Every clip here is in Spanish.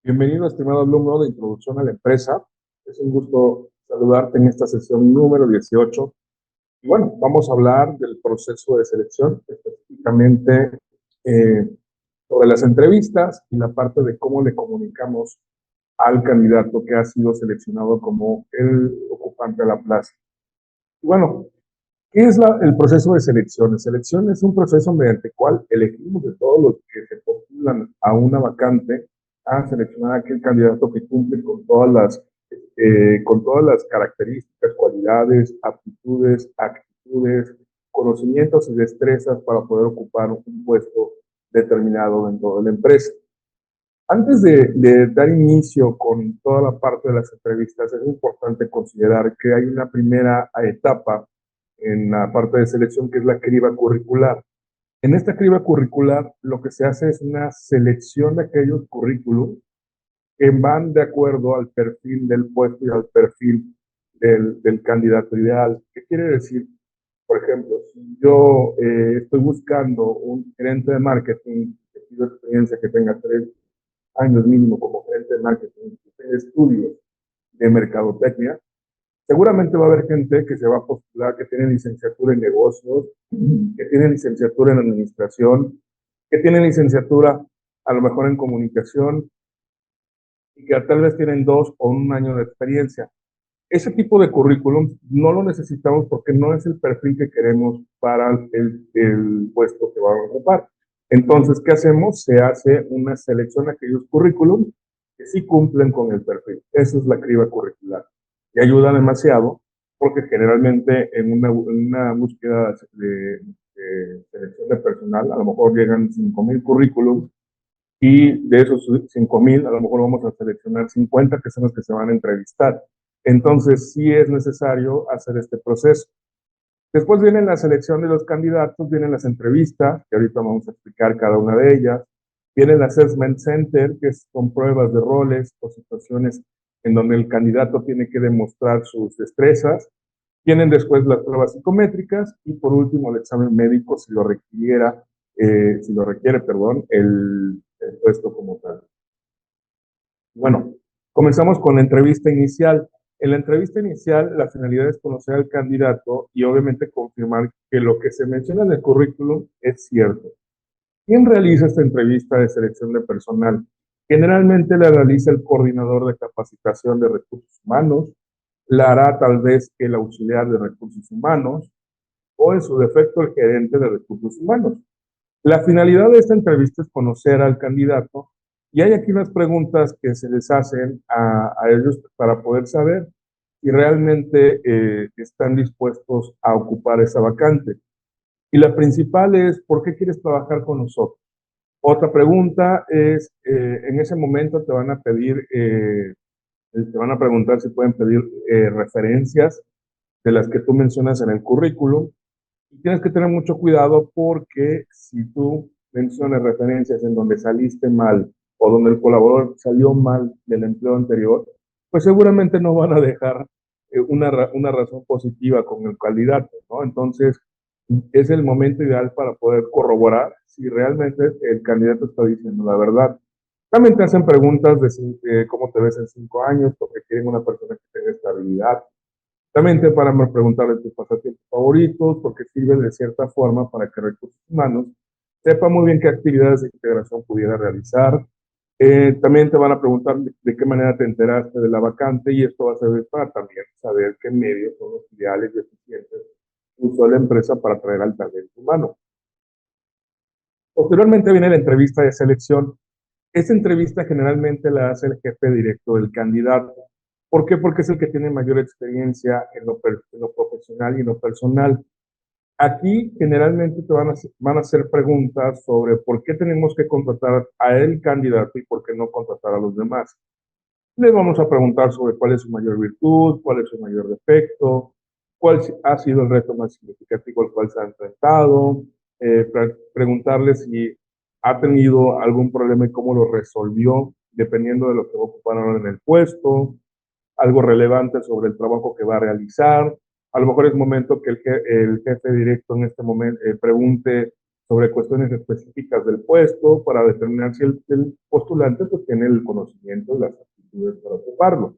Bienvenido, estimado alumno de Introducción a la Empresa. Es un gusto saludarte en esta sesión número 18. Y bueno, vamos a hablar del proceso de selección, específicamente eh, sobre las entrevistas y la parte de cómo le comunicamos al candidato que ha sido seleccionado como el ocupante de la plaza. Y bueno, ¿qué es el proceso de selección? La selección es un proceso mediante el cual elegimos de todos los que se postulan a una vacante a seleccionar a aquel candidato que cumple con todas las características, cualidades, aptitudes, actitudes, conocimientos y destrezas para poder ocupar un puesto determinado dentro de la empresa. Antes de dar inicio con toda la parte de las entrevistas, es importante considerar que hay una primera etapa en la parte de selección que es la criba curricular. En esta criba curricular lo que se hace es una selección de aquellos currículum que van de acuerdo al perfil del puesto y al perfil del candidato ideal. ¿Qué quiere decir? Por ejemplo, si yo estoy buscando un gerente de marketing que tiene experiencia, que tenga 3 años mínimo como gerente de marketing, que tenga estudios de mercadotecnia, seguramente va a haber gente que se va a postular, que tiene licenciatura en negocios, que tiene licenciatura en administración, que tiene licenciatura a lo mejor en comunicación y que tal vez tienen 2 o 1 año de experiencia. Ese tipo de currículum no lo necesitamos porque no es el perfil que queremos para el puesto que van a ocupar. Entonces, ¿qué hacemos? Se hace una selección de aquellos currículum que sí cumplen con el perfil. Esa es la criba curricular. Y ayuda demasiado porque generalmente en una búsqueda de selección de personal, a lo mejor llegan 5,000 currículum y de esos 5,000 a lo mejor vamos a seleccionar 50 que son los que se van a entrevistar. Entonces, sí es necesario hacer este proceso. Después viene la selección de los candidatos, vienen las entrevistas, que ahorita vamos a explicar cada una de ellas. Viene el Assessment Center, que son pruebas de roles o situaciones en donde el candidato tiene que demostrar sus destrezas. Vienen después las pruebas psicométricas y por último el examen médico si lo requiera, si lo requiere, perdón, el puesto como tal. Bueno, comenzamos con la entrevista inicial. En la entrevista inicial, la finalidad es conocer al candidato y obviamente confirmar que lo que se menciona en el currículum es cierto. ¿Quién realiza esta entrevista de selección de personal? Generalmente la realiza el coordinador de capacitación de recursos humanos, la hará tal vez el auxiliar de recursos humanos o en su defecto el gerente de recursos humanos. La finalidad de esta entrevista es conocer al candidato y hay aquí unas preguntas que se les hacen a ellos para poder saber si realmente están dispuestos a ocupar esa vacante. Y la principal es, ¿por qué quieres trabajar con nosotros? Otra pregunta es, en ese momento te van a preguntar si pueden pedir referencias de las que tú mencionas en el currículum. Y tienes que tener mucho cuidado porque si tú mencionas referencias en donde saliste mal o donde el colaborador salió mal del empleo anterior, pues seguramente no van a dejar una razón positiva con el candidato, ¿no? Entonces, es el momento ideal para poder corroborar si realmente el candidato está diciendo la verdad. También te hacen preguntas de cómo te ves en 5 años, porque quieren una persona que tenga estabilidad. También te para preguntarle tus pasatiempos favoritos, porque sirve de cierta forma para que recursos humanos sepa muy bien qué actividades de integración pudiera realizar. También te van a preguntar de qué manera te enteraste de la vacante y esto va a servir para también saber qué medios son los ideales y eficientes que usó la empresa para atraer al talento humano. Posteriormente viene la entrevista de selección. Esta entrevista generalmente la hace el jefe directo del candidato. ¿Por qué? Porque es el que tiene mayor experiencia en lo profesional y en lo personal. Aquí generalmente van a hacer preguntas sobre por qué tenemos que contratar a el candidato y por qué no contratar a los demás. Les vamos a preguntar sobre cuál es su mayor virtud, cuál es su mayor defecto, cuál ha sido el reto más significativo al cual se ha enfrentado, preguntarles si ha tenido algún problema y cómo lo resolvió, dependiendo de lo que va a ocupar ahora en el puesto, algo relevante sobre el trabajo que va a realizar. A lo mejor es momento que el jefe directo en este momento pregunte sobre cuestiones específicas del puesto para determinar si el postulante pues, tiene el conocimiento y las aptitudes para ocuparlo.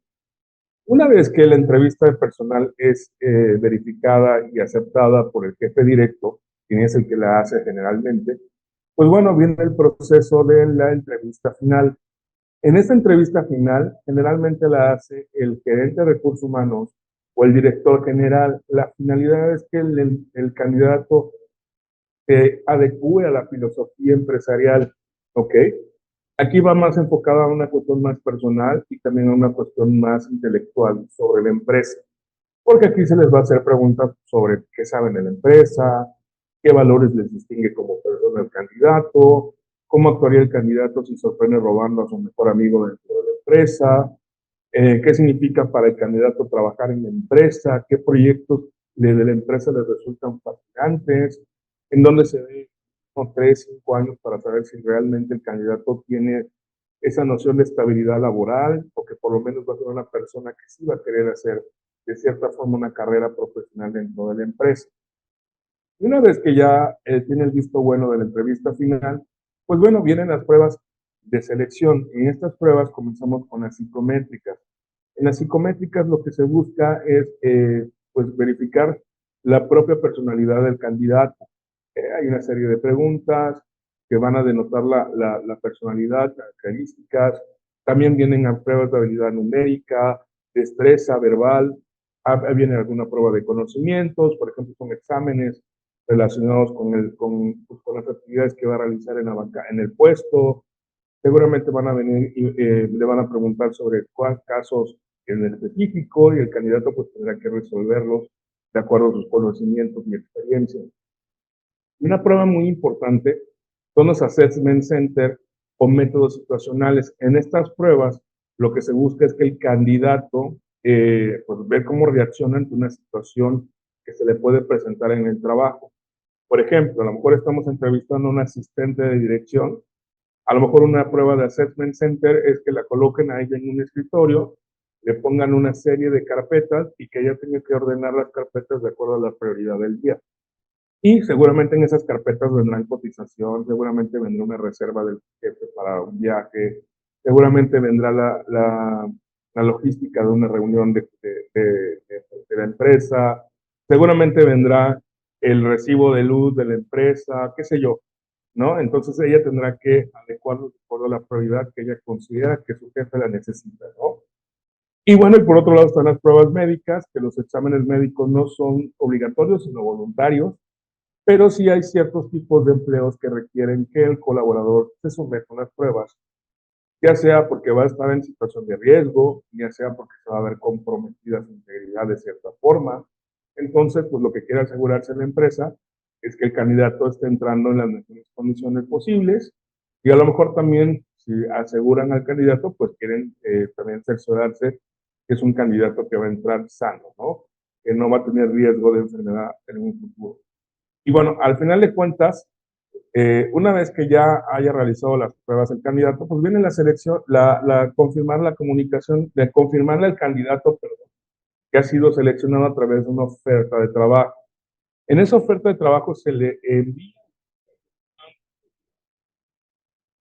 Una vez que la entrevista de personal es verificada y aceptada por el jefe directo, quien es el que la hace generalmente, pues bueno, viene el proceso de la entrevista final. En esta entrevista final, generalmente la hace el gerente de recursos humanos o el director general. La finalidad es que el candidato se adecue a la filosofía empresarial, ¿ok? Aquí va más enfocada a una cuestión más personal y también a una cuestión más intelectual sobre la empresa, porque aquí se les va a hacer preguntas sobre qué saben de la empresa, qué valores les distingue como persona el candidato, cómo actuaría el candidato si sorprende robando a su mejor amigo dentro de la empresa, qué significa para el candidato trabajar en la empresa, qué proyectos de la empresa les resultan fascinantes, en dónde se ve unos 3, 5 años para saber si realmente el candidato tiene esa noción de estabilidad laboral o que por lo menos va a ser una persona que sí va a querer hacer de cierta forma una carrera profesional dentro de la empresa. Y una vez que ya tiene el visto bueno de la entrevista final, pues bueno, vienen las pruebas de selección. En estas pruebas comenzamos con las psicométricas. En las psicométricas lo que se busca es pues verificar la propia personalidad del candidato. Hay una serie de preguntas que van a denotar la personalidad, características. También vienen a pruebas de habilidad numérica, destreza verbal. Viene alguna prueba de conocimientos, por ejemplo, son exámenes relacionados pues, con las actividades que va a realizar en el puesto. Seguramente van a venir y le van a preguntar sobre cuáles casos en específico y el candidato pues tendrá que resolverlos de acuerdo a sus conocimientos y experiencia. Una prueba muy importante son los assessment center o métodos situacionales. En estas pruebas lo que se busca es que el candidato pues ver cómo reacciona ante una situación que se le puede presentar en el trabajo. Por ejemplo, a lo mejor estamos entrevistando a un asistente de dirección. A lo mejor una prueba de assessment center es que la coloquen a ella en un escritorio, le pongan una serie de carpetas y que ella tenga que ordenar las carpetas de acuerdo a la prioridad del día. Y seguramente en esas carpetas vendrán cotización, seguramente vendrá una reserva del jefe para un viaje, seguramente vendrá la logística de una reunión de la empresa, seguramente vendrá el recibo de luz de la empresa, qué sé yo, ¿no? Entonces ella tendrá que adecuarlo de acuerdo a la prioridad que ella considera que su jefe la necesita, ¿no? Y bueno, y por otro lado están las pruebas médicas, que los exámenes médicos no son obligatorios, sino voluntarios, pero sí hay ciertos tipos de empleos que requieren que el colaborador se someta a las pruebas, ya sea porque va a estar en situación de riesgo, ya sea porque se va a ver comprometida su integridad de cierta forma. Entonces, pues lo que quiere asegurarse la empresa es que el candidato esté entrando en las mejores condiciones posibles y a lo mejor también, si aseguran al candidato, pues quieren también cerciorarse que es un candidato que va a entrar sano, ¿no? Que no va a tener riesgo de enfermedad en un futuro. Y bueno, al final de cuentas, una vez que ya haya realizado las pruebas el candidato, pues viene la selección, confirmar la comunicación, de confirmarle al candidato, perdón, que ha sido seleccionado a través de una oferta de trabajo. En esa oferta de trabajo se le envía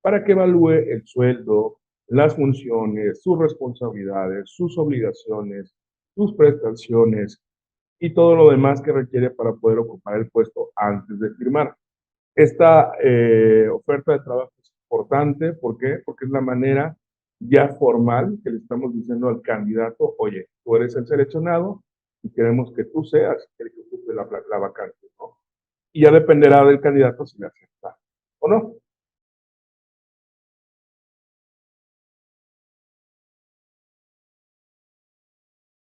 para que evalúe el sueldo, las funciones, sus responsabilidades, sus obligaciones, sus prestaciones y todo lo demás que requiere para poder ocupar el puesto antes de firmar. Esta oferta de trabajo es importante, ¿por qué? Porque es la manera ya formal que le estamos diciendo al candidato, oye, tú eres el seleccionado y queremos que tú seas el que ocupe la vacante, ¿no? Y ya dependerá del candidato si le acepta o no.